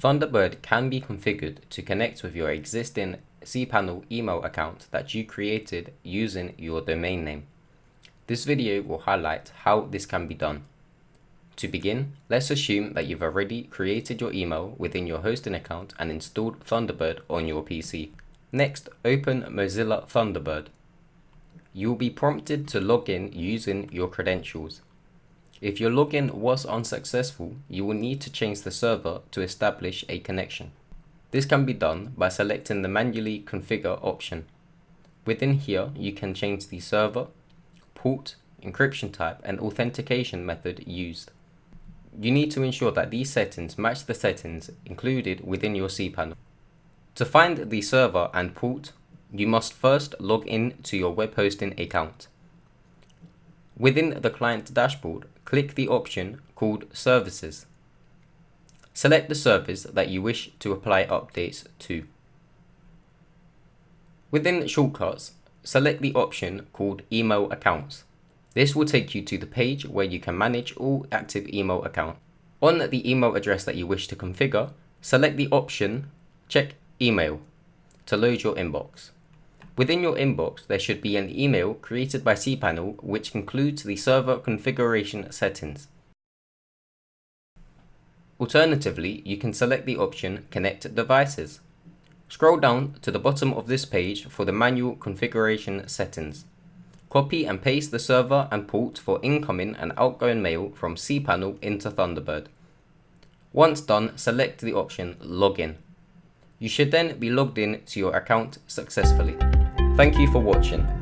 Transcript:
Thunderbird can be configured to connect with your existing cPanel email account that you created using your domain name. This video will highlight how this can be done. To begin, let's assume that you've already created your email within your hosting account and installed Thunderbird on your PC. Next, open Mozilla Thunderbird. You will be prompted to log in using your credentials. If your login was unsuccessful, you will need to change the server to establish a connection. This can be done by selecting the Manually Configure option. Within here, you can change the server, port, encryption type, and authentication method used. You need to ensure that these settings match the settings included within your cPanel. To find the server and port, you must first log in to your web hosting account. Within the client dashboard, click the option called Services. Select the service that you wish to apply updates to. Within Shortcuts, select the option called Email Accounts. This will take you to the page where you can manage all active email accounts. On the email address that you wish to configure, select the option Check Email to load your inbox. Within your inbox, there should be an email created by cPanel which includes the server configuration settings. Alternatively, you can select the option Connect Devices. Scroll down to the bottom of this page for the manual configuration settings. Copy and paste the server and port for incoming and outgoing mail from cPanel into Thunderbird. Once done, select the option Login. You should then be logged in to your account successfully. Thank you for watching.